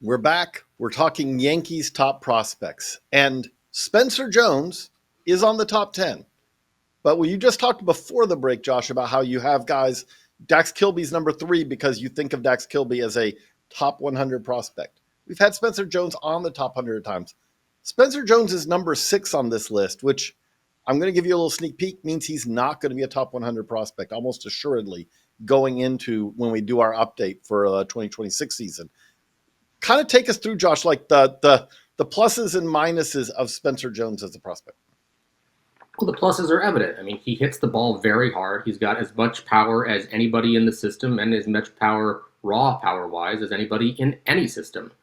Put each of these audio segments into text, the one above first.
We're back. We're talking Yankees top prospects. And Spencer Jones is on the top 10. But when you just talked before the break, Josh, about how you have guys, Dax Kilby's number 3 because you think of Dax Kilby as a top 100 prospect. We've had Spencer Jones on the top 100 times. Spencer Jones is number 6 on this list, which I'm going to give you a little sneak peek, means he's not going to be a top 100 prospect, almost assuredly, going into when we do our update for the 2026 season. Kind of take us through, Josh, like the pluses and minuses of Spencer Jones as a prospect. Well, the pluses are evident. I mean, he hits the ball very hard. He's got as much power as anybody in the system and as much power, raw power wise, as anybody in any system.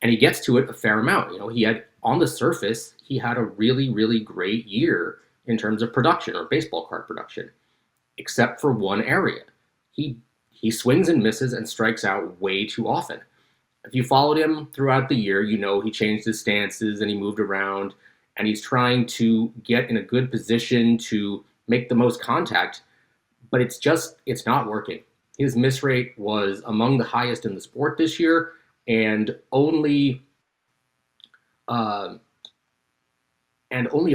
And he gets to it a fair amount. He had, on the surface, he had a really, really great year in terms of production or baseball card production, except for one area. He swings and misses and strikes out way too often. If you followed him throughout the year, he changed his stances and he moved around and he's trying to get in a good position to make the most contact, but it's not working. His miss rate was among the highest in the sport this year, and only a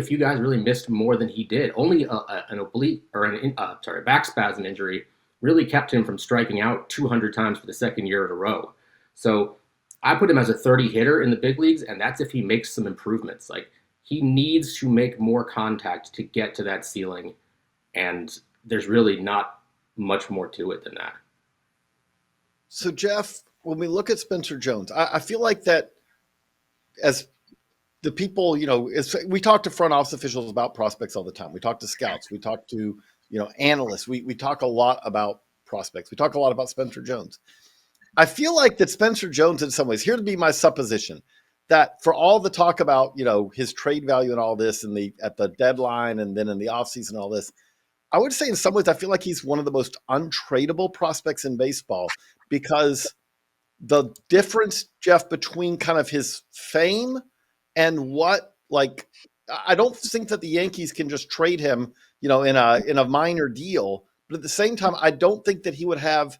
few guys really missed more than he did. Only an oblique or a back spasm injury really kept him from striking out 200 times for the second year in a row. So I put him as a 30 hitter in the big leagues, and that's if he makes some improvements. Like, he needs to make more contact to get to that ceiling, and there's really not much more to it than that. So, Geoff, when we look at Spencer Jones, I feel like that as the people, we talk to front office officials about prospects all the time. We talk to scouts. We talk to, analysts. We talk a lot about prospects. We talk a lot about Spencer Jones. I feel like that Spencer Jones, in some ways, here to be my supposition, that for all the talk about, his trade value and all this at the deadline and then in the offseason and all this, I would say in some ways I feel like he's one of the most untradeable prospects in baseball, because the difference, Geoff, between kind of his fame and I don't think that the Yankees can just trade him, in a minor deal. But at the same time, I don't think that he would have,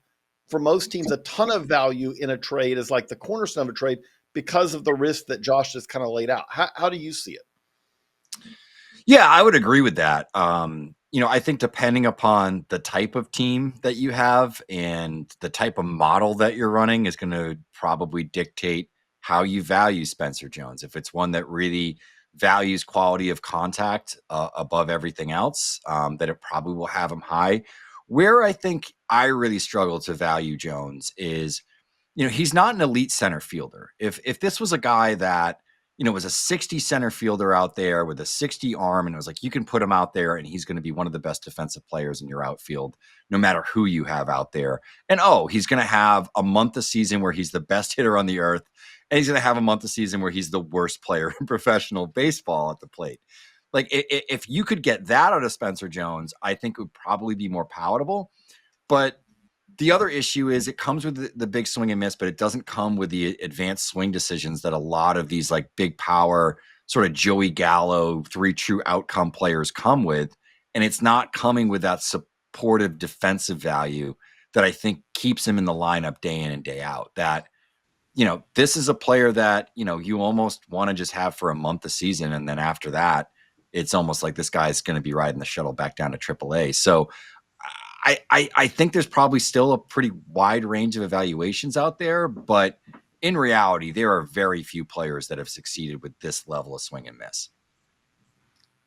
for most teams, a ton of value in a trade as like the cornerstone of a trade, because of the risk that Josh just kind of laid out. How do you see it? Yeah, I would agree with that. I think depending upon the type of team that you have and the type of model that you're running is going to probably dictate how you value Spencer Jones. If it's one that really values quality of contact above everything else, that it probably will have him high. Where I think I really struggle to value Jones is, he's not an elite center fielder. If this was a guy that, was a 60 center fielder out there with a 60 arm, and it was like, you can put him out there and he's going to be one of the best defensive players in your outfield, no matter who you have out there. And he's going to have a month a season where he's the best hitter on the earth, and he's going to have a month a season where he's the worst player in professional baseball at the plate. Like, if you could get that out of Spencer Jones, I think it would probably be more palatable. But the other issue is it comes with the big swing and miss, but it doesn't come with the advanced swing decisions that a lot of these like big power sort of Joey Gallo 3 true outcome players come with. And it's not coming with that supportive defensive value that I think keeps him in the lineup day in and day out. That, this is a player that, you almost want to just have for a month a season. And then after that, it's almost like this guy's going to be riding the shuttle back down to AAA. So I think there's probably still a pretty wide range of evaluations out there, but in reality, there are very few players that have succeeded with this level of swing and miss.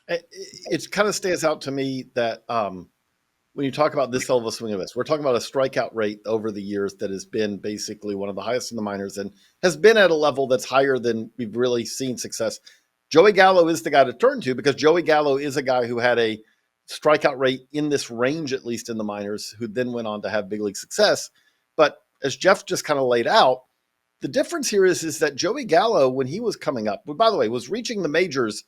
It kind of stands out to me that when you talk about this level of swing and miss, we're talking about a strikeout rate over the years that has been basically one of the highest in the minors and has been at a level that's higher than we've really seen success. Joey Gallo is the guy to turn to, because Joey Gallo is a guy who had a strikeout rate in this range, at least in the minors, who then went on to have big league success. But as Geoff just kind of laid out, the difference here is that Joey Gallo, when he was coming up, by the way, was reaching the majors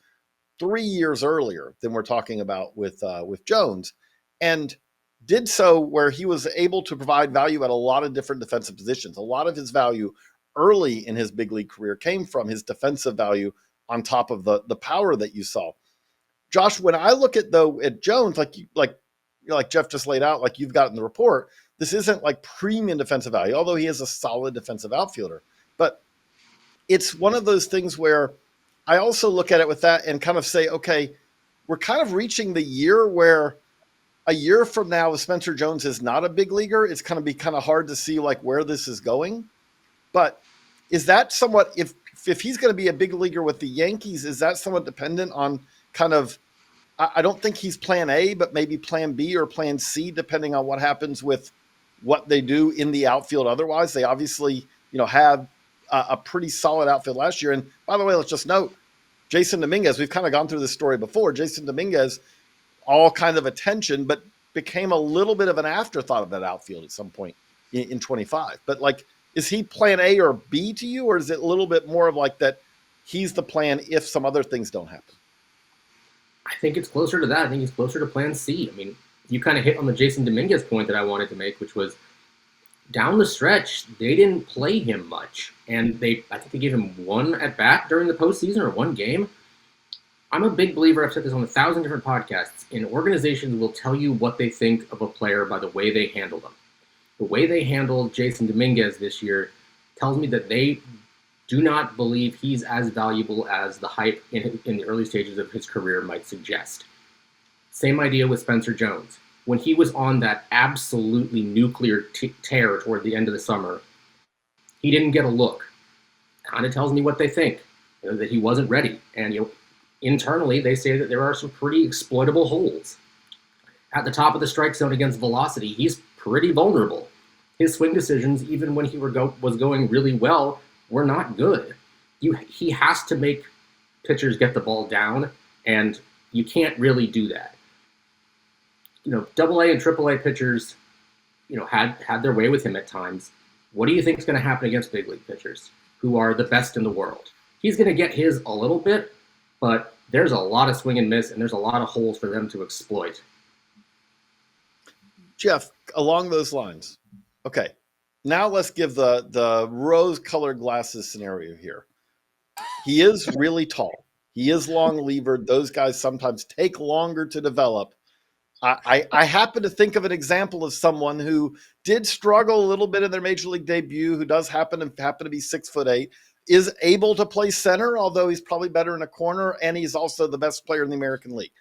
3 years earlier than we're talking about with Jones, and did so where he was able to provide value at a lot of different defensive positions. A lot of his value early in his big league career came from his defensive value on top of the power that you saw. Josh, when I look at Jones, like Geoff just laid out, like you've got in the report, this isn't like premium defensive value, although he is a solid defensive outfielder. But it's one of those things where I also look at it with that and kind of say, okay, we're kind of reaching the year where a year from now, if Spencer Jones is not a big leaguer, it's going to be kind of hard to see like where this is going. But is that somewhat, if he's going to be a big leaguer with the Yankees, is that somewhat dependent on kind of, I don't think he's plan A, but maybe plan B or plan C, depending on what happens with what they do in the outfield. Otherwise, they obviously, had a pretty solid outfield last year. And by the way, let's just note, Jason Dominguez, we've kind of gone through this story before. Jason Dominguez, all kind of attention, but became a little bit of an afterthought of that outfield at some point in 25. But like, is he plan A or B to you, or is it a little bit more of like that he's the plan if some other things don't happen? I think it's closer to that. I think it's closer to plan C. I mean, you kind of hit on the Jason Dominguez point that I wanted to make, which was down the stretch, they didn't play him much. And I think they gave him one at bat during the postseason or one game. I'm a big believer, I've said this on 1,000 different podcasts, and organizations will tell you what they think of a player by the way they handle them. The way they handled Jason Dominguez this year tells me that they do not believe he's as valuable as the hype in the early stages of his career might suggest. Same idea with Spencer Jones. When he was on that absolutely nuclear tear toward the end of the summer, he didn't get a look. Kind of tells me what they think, that he wasn't ready. And internally, they say that there are some pretty exploitable holes. At the top of the strike zone against velocity, he's pretty vulnerable. His swing decisions, even when he was going really well, were not good. He has to make pitchers get the ball down, and you can't really do that. AA and AAA pitchers, had their way with him at times. What do you think is going to happen against big league pitchers who are the best in the world? He's going to get his a little bit, but there's a lot of swing and miss, and there's a lot of holes for them to exploit. Geoff, along those lines, okay, now let's give the rose-colored glasses scenario here. He is really tall. He is long-levered. Those guys sometimes take longer to develop. I happen to think of an example of someone who did struggle a little bit in their major league debut, who does happen to be 6'8", is able to play center, although he's probably better in a corner, and he's also the best player in the American League.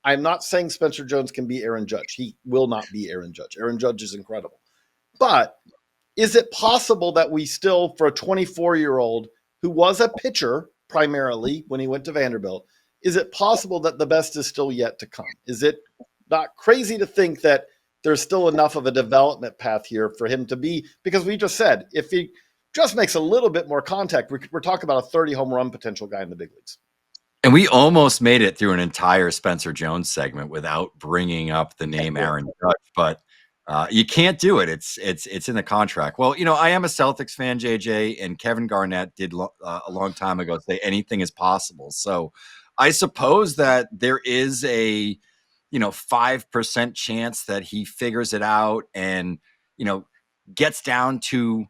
I'm not saying Spencer Jones can be Aaron Judge. He will not be Aaron Judge. Aaron Judge is incredible. But is it possible that we still, for a 24-year-old who was a pitcher primarily when he went to Vanderbilt, is it possible that the best is still yet to come? Is it not crazy to think that there's still enough of a development path here for him to be, because we just said, if he just makes a little bit more contact, we're talking about a 30 home run potential guy in the big leagues. And we almost made it through an entire Spencer Jones segment without bringing up the name Aaron Judge, but you can't do it. It's in the contract. Well, I am a Celtics fan, JJ, and Kevin Garnett did a long time ago say anything is possible. So I suppose that there is a 5% chance that he figures it out and gets down to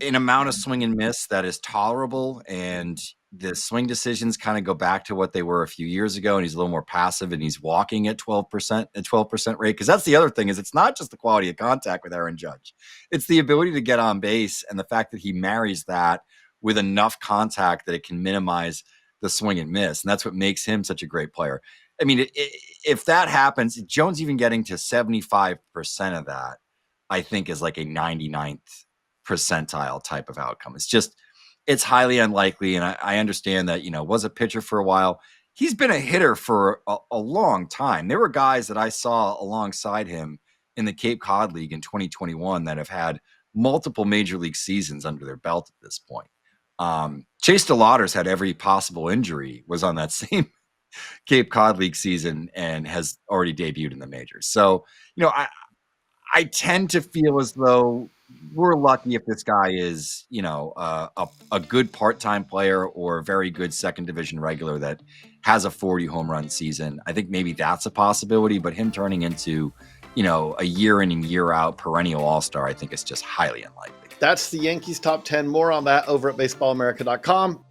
an amount of swing and miss that is tolerable, and the swing decisions kind of go back to what they were a few years ago, and he's a little more passive, and he's walking at 12% rate. Because that's the other thing, is it's not just the quality of contact with Aaron Judge. It's the ability to get on base, and the fact that he marries that with enough contact that it can minimize the swing and miss. And that's what makes him such a great player. I mean, if that happens, Jones even getting to 75% of that, I think is like a 99th percentile type of outcome. It's highly unlikely. And I understand that, was a pitcher for a while. He's been a hitter for a long time. There were guys that I saw alongside him in the Cape Cod League in 2021 that have had multiple major league seasons under their belt at this point. Chase DeLauder's had every possible injury, was on that same Cape Cod League season, and has already debuted in the majors. So, I tend to feel as though we're lucky if this guy is, a good part-time player or a very good second division regular that has a 40 home run season. I think maybe that's a possibility, but him turning into, a year in and year out perennial all-star, I think is just highly unlikely. That's the Yankees top 10. More on that over at baseballamerica.com.